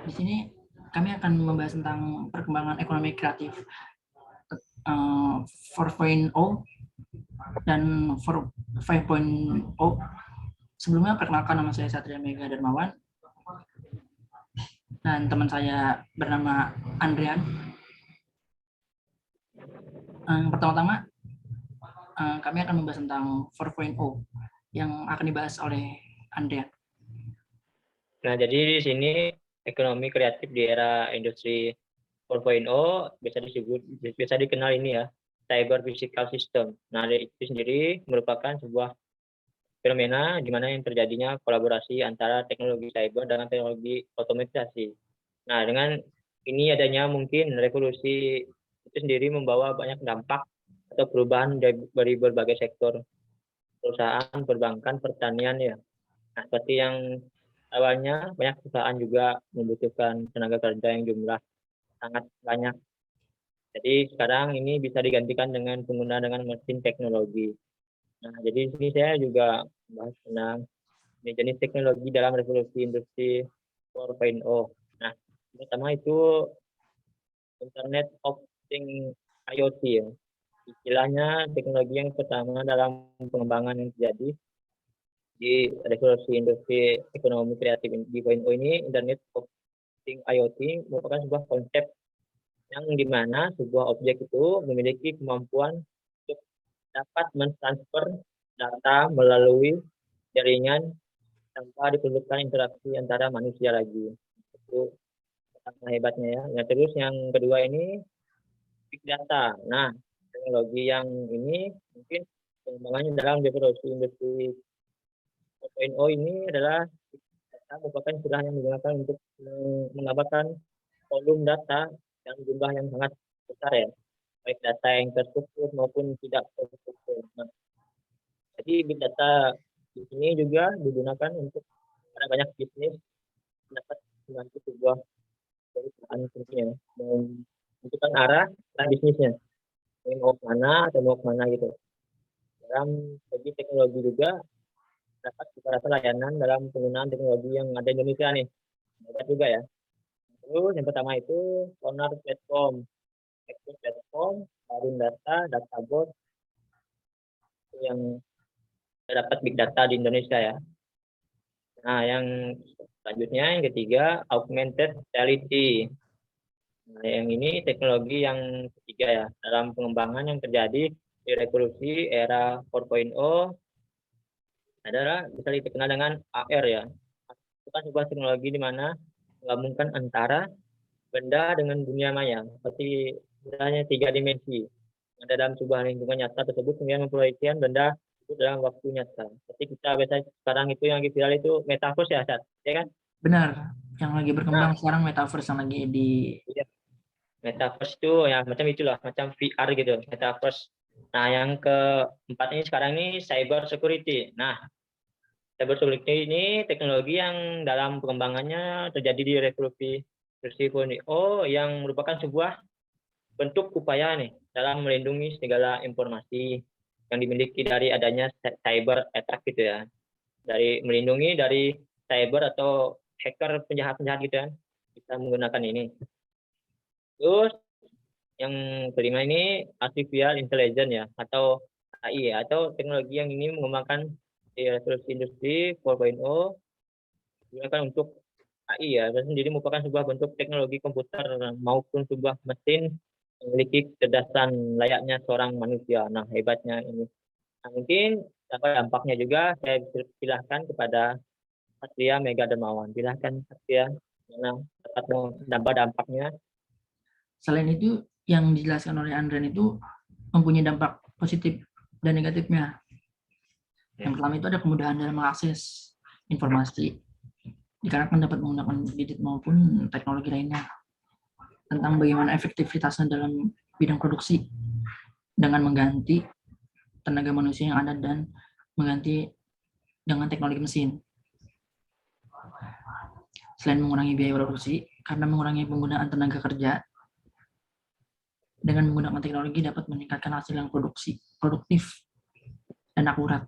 Di sini kami akan membahas tentang perkembangan ekonomi kreatif 4.0 dan 5.0. Sebelumnya perkenalkan, nama saya Satria Mega Darmawan dan teman saya bernama Andrian. Pertama-tama kami akan membahas tentang 4.0 yang akan dibahas oleh Andrian. Nah, jadi di sini ekonomi kreatif di era industri 4.0 bisa dikenal ini ya, cyber physical system. Nah, itu sendiri merupakan sebuah fenomena di mana yang terjadinya kolaborasi antara teknologi cyber dengan teknologi otomatisasi. Nah, dengan ini adanya mungkin revolusi itu sendiri membawa banyak dampak atau perubahan dari berbagai sektor perusahaan, perbankan, pertanian ya. Nah, seperti yang awalnya banyak perusahaan juga membutuhkan tenaga kerja yang jumlah sangat banyak. Jadi sekarang ini bisa digantikan dengan penggunaan dengan mesin teknologi. Nah, jadi di sini saya juga membahas tentang jenis teknologi dalam revolusi industri 4.0. Nah, pertama itu Internet of Things IoT ya. Istilahnya teknologi yang pertama dalam pengembangan yang terjadi di revolusi industri ekonomi kreatif di 4.0 ini, Internet of Things IoT merupakan sebuah konsep yang dimana sebuah objek itu memiliki kemampuan untuk dapat mentransfer data melalui jaringan tanpa diperlukan interaksi antara manusia lagi. Itu sangat hebatnya ya. Nah, terus yang kedua ini big data. Nah, teknologi yang ini mungkin pengembangannya dalam revolusi industri 4.0 ini adalah data merupakan istilah yang digunakan untuk mengabarkan volume data dan jumlah yang sangat besar ya, baik data yang terstruktur maupun tidak terstruktur. Nah, jadi big data di sini juga digunakan untuk ada banyak bisnis dapat membantu sebuah perusahaan tentunya menentukan arah bisnisnya, mau kemana atau mau kemana gitu. Dalam segi teknologi juga dapat kita rasa layanan dalam penggunaan teknologi yang ada di Indonesia nih. Hebat juga ya. Terus yang pertama itu Sonar Platform, Expo Platform, Barin Data, Databot yang dapat big data di Indonesia ya. Nah, yang selanjutnya yang ketiga Augmented Reality. Nah, yang ini teknologi yang ketiga ya dalam pengembangan yang terjadi di revolusi era 4.0 adalah bisa dikenal dengan AR ya. Itu kan sebuah teknologi di mana menggabungkan antara benda dengan dunia maya, seperti misalnya 3 dimensi. Ada dalam sebuah lingkungan nyata tersebut kemudian memproyeksikan benda itu dalam waktu nyata. Seperti kita biasa sekarang itu yang lagi viral itu metaverse ya, Sat, ya kan? Benar, yang lagi berkembang sekarang metaverse yang lagi di metaverse itu ya macam itulah, macam VR gitu, metaverse. Nah, yang keempat ini sekarang ini cyber security. Nah, cyber security ini teknologi yang dalam pengembangannya terjadi di revolusi 4.0 yang merupakan sebuah bentuk upaya nih dalam melindungi segala informasi yang dimiliki dari adanya cyber attack gitu ya. Dari melindungi dari cyber atau hacker penjahat-penjahat gitu kan. Bisa menggunakan ini. Terus yang kelima ini artificial intelligence ya, atau AI ya, atau teknologi yang ini mengembangkan di revolusi industri 4.0 digunakan untuk AI ya, dan sendiri merupakan sebuah bentuk teknologi komputer maupun sebuah mesin memiliki kecerdasan layaknya seorang manusia. Nah, hebatnya ini. Nah, mungkin apa dampaknya juga saya silahkan kepada Satria Mega Darmawan. Silahkan Satria, mana dampaknya. Selain itu, yang dijelaskan oleh Andren itu mempunyai dampak positif dan negatifnya. Yang pertama itu ada kemudahan dalam mengakses informasi, dikarenakan dapat menggunakan digit maupun teknologi lainnya. Tentang bagaimana efektivitasnya dalam bidang produksi dengan mengganti tenaga manusia yang ada dan mengganti dengan teknologi mesin. Selain mengurangi biaya produksi, karena mengurangi penggunaan tenaga kerja, dengan menggunakan teknologi dapat meningkatkan hasil yang produktif dan akurat.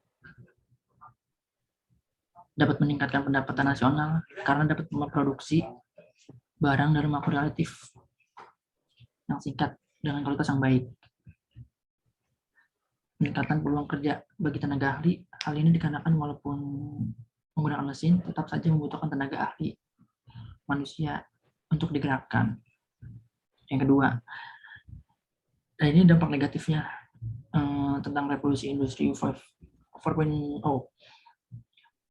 Dapat meningkatkan pendapatan nasional karena dapat memproduksi barang dalam waktu relatif yang singkat dengan kualitas yang baik. Peningkatan peluang kerja bagi tenaga ahli, hal ini dikarenakan walaupun menggunakan mesin, tetap saja membutuhkan tenaga ahli manusia untuk digerakkan. Yang kedua, dan ini dampak negatifnya tentang revolusi industri 4.0,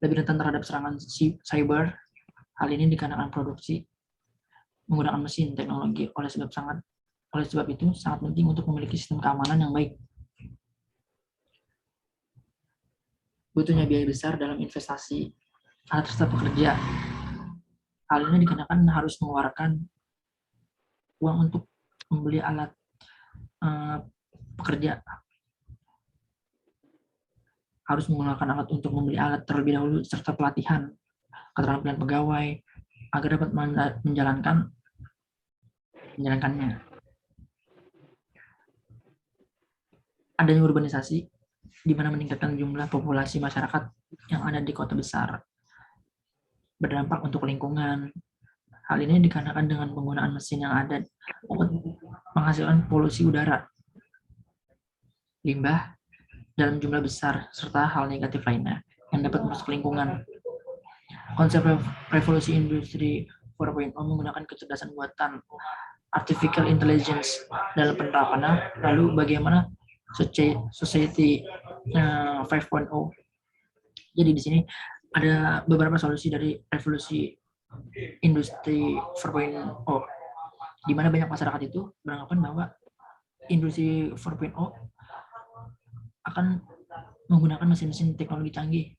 lebih rentan terhadap serangan cyber. Hal ini dikarenakan produksi menggunakan mesin teknologi. Oleh sebab itu sangat penting untuk memiliki sistem keamanan yang baik. Butuhnya biaya besar dalam investasi alat serta pekerja. Hal ini dikarenakan harus mengeluarkan uang untuk membeli alat pekerja. Harus menggunakan alat untuk membeli alat terlebih dahulu serta pelatihan keterampilan pegawai agar dapat menjalankannya. Adanya urbanisasi di mana meningkatkan jumlah populasi masyarakat yang ada di kota besar berdampak untuk lingkungan. Hal ini dikarenakan dengan penggunaan mesin yang ada dapat menghasilkan polusi udara, limbah dalam jumlah besar, serta hal negatif lainnya yang dapat merusak lingkungan. Konsep revolusi industri 4.0 menggunakan kecerdasan buatan artificial intelligence dalam penerapannya. Lalu bagaimana society 5.0? Jadi di sini ada beberapa solusi dari revolusi industri 4.0, di mana banyak masyarakat itu beranggapan bahwa industri 4.0 akan menggunakan mesin-mesin teknologi canggih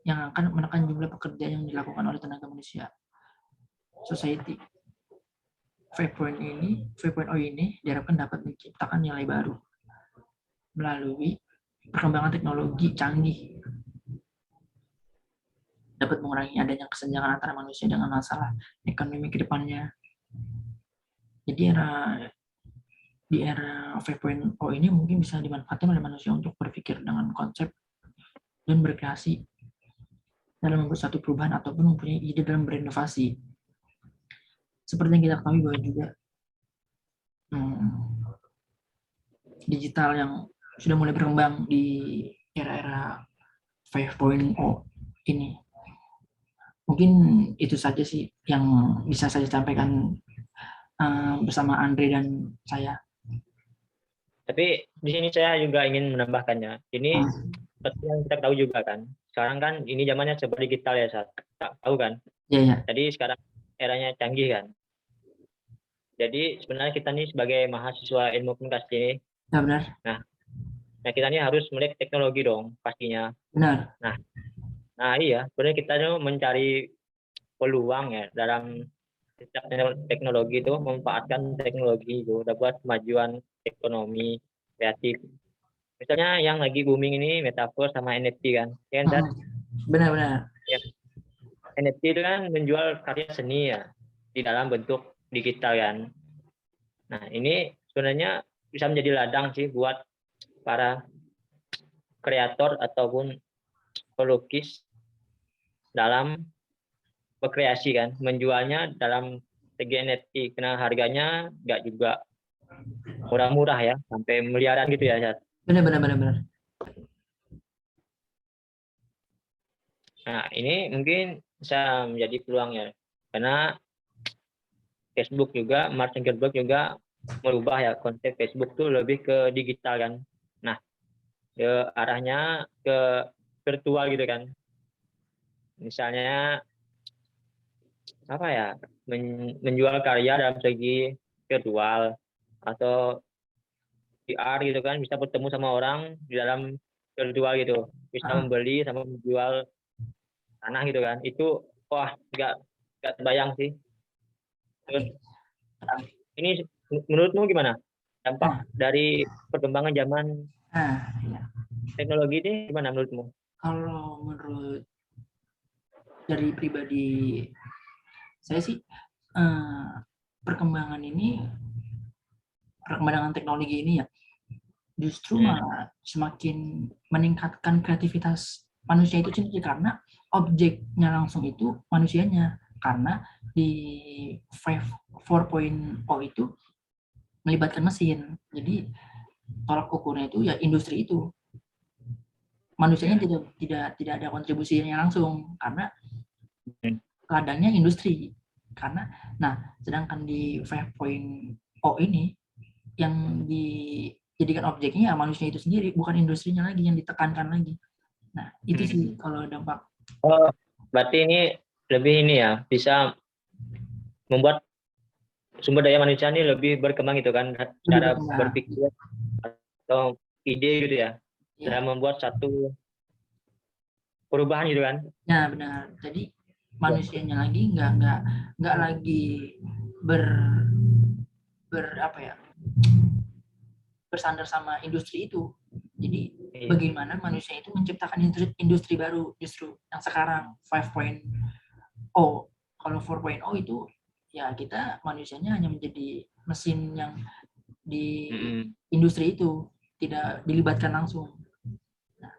yang akan menekan jumlah pekerja yang dilakukan oleh tenaga manusia. Society 5.0 ini diharapkan dapat menciptakan nilai baru melalui perkembangan teknologi canggih, dapat mengurangi adanya kesenjangan antara manusia dengan masalah ekonomi ke depannya. Jadi di era 5.0 ini mungkin bisa dimanfaatkan oleh manusia untuk berpikir dengan konsep dan berkreasi dalam membuat satu perubahan ataupun mempunyai ide dalam berinovasi. Seperti yang kita ketahui bahwa juga digital yang sudah mulai berkembang di era-era 5.0 ini. Mungkin itu saja sih yang bisa saya sampaikan bersama Andre dan saya. Tapi di sini saya juga ingin menambahkannya. Ini seperti yang kita tahu juga kan. Sekarang kan ini zamannya serba digital ya, Sat. Tahu kan? Iya. Jadi sekarang eranya canggih kan. Jadi sebenarnya kita nih sebagai mahasiswa ilmu komunikasi ini, ya benar. Nah kita ini harus melihat teknologi dong pastinya. Benar. Nah iya, sebenarnya kita mencari peluang ya dalam teknologi itu, memanfaatkan teknologi itu dapat kemajuan ekonomi kreatif. Misalnya yang lagi booming ini metaverse sama NFT kan, ya kan? Benar-benar. Ya. NFT itu kan menjual karya seni ya di dalam bentuk digital kan. Nah ini sebenarnya bisa menjadi ladang sih buat para kreator ataupun pelukis dalam berkreasi kan, menjualnya dalam segi NFT karena harganya nggak juga murah-murah ya, sampai miliaran gitu ya. Benar. Nah ini mungkin bisa menjadi peluang ya, karena Facebook juga, Mark Zuckerberg juga merubah ya konsep Facebook tuh lebih ke digital kan. Nah arahnya ke virtual gitu kan. Misalnya apa ya, menjual karya dalam segi virtual atau VR gitu kan, bisa bertemu sama orang di dalam virtual gitu, bisa membeli sama menjual tanah gitu kan. Itu wah nggak terbayang sih. Terus ini menurutmu gimana dampak dari perkembangan zaman teknologi ini, gimana menurutmu? Kalau menurut dari pribadi saya sih, perkembangan teknologi ini ya justru malah semakin meningkatkan kreativitas manusia itu sendiri, karena objeknya langsung itu manusianya. karena di 4.0 itu melibatkan mesin. Jadi tolak ukurnya itu ya industri itu. Manusianya tidak ada kontribusinya langsung karena ladangnya industri. Karena sedangkan di 5.0 ini yang dijadikan objeknya ya manusia itu sendiri, bukan industrinya lagi yang ditekankan lagi. Nah, itu sih kalau dampak. Oh, berarti ini lebih ini ya, bisa membuat sumber daya manusia ini lebih berkembang gitu kan, cara berpikir atau ide gitu ya, dalam membuat satu perubahan gitu kan. Nah, benar. Jadi manusianya lagi nggak lagi bersandar sama industri itu. Jadi bagaimana manusia itu menciptakan industri baru justru yang sekarang 5.0. Kalau 4.0 itu ya kita manusianya hanya menjadi mesin yang di industri itu, tidak dilibatkan langsung. Nah,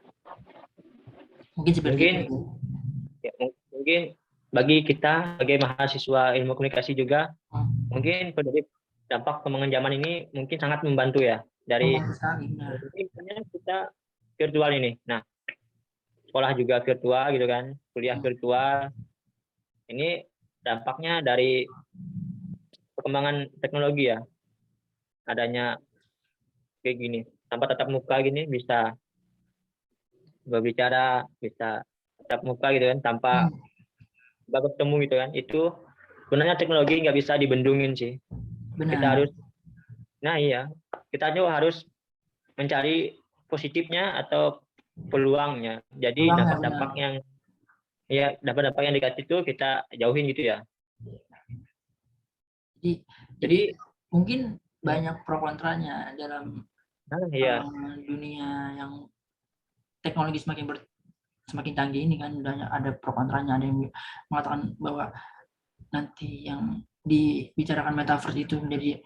mungkin seperti itu. Ya, mungkin bagi kita sebagai mahasiswa ilmu komunikasi juga, mungkin dampak perkembangan zaman ini mungkin sangat membantu ya, dari mungkin kita virtual ini. Nah, sekolah juga virtual gitu kan, kuliah virtual. Ini dampaknya dari perkembangan teknologi ya, adanya kayak gini, tanpa tatap muka gini bisa berbicara, bisa tatap muka gitu kan, tanpa bertemu gitu kan. Itu sebenarnya teknologi nggak bisa dibendungin sih. Benar. Kita harus, kita juga harus mencari positifnya atau peluangnya. Jadi dampak-dampak yang negatif itu kita jauhin gitu ya. Jadi mungkin banyak pro kontranya dalam dunia yang teknologi semakin canggih ini kan, ada pro kontranya. Ada yang mengatakan bahwa nanti yang dibicarakan metaverse itu menjadi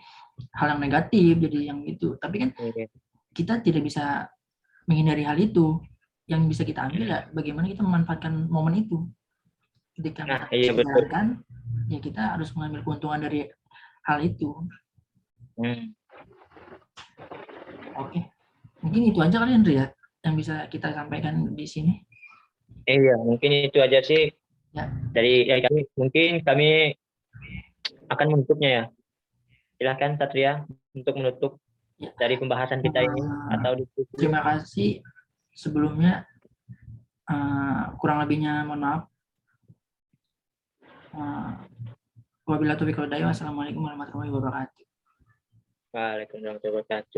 hal yang negatif, jadi yang itu. Tapi kan kita tidak bisa menghindari hal itu. Yang bisa kita ambil ya bagaimana kita memanfaatkan momen itu. Ketika kita menjalankan, ya kita harus mengambil keuntungan dari hal itu. Oke, mungkin itu aja kali Andre ya yang bisa kita sampaikan di sini. Iya, mungkin itu aja sih dari kami. Mungkin kami akan menutupnya ya. Silakan Satria untuk menutup dari pembahasan kita ini atau diskusi. Terima kasih sebelumnya. Kurang lebihnya mohon maaf. Wabillahi taufiq wal hidayah. Wassalamualaikum warahmatullahi wabarakatuh. Waalaikumsalam warahmatullahi wabarakatuh.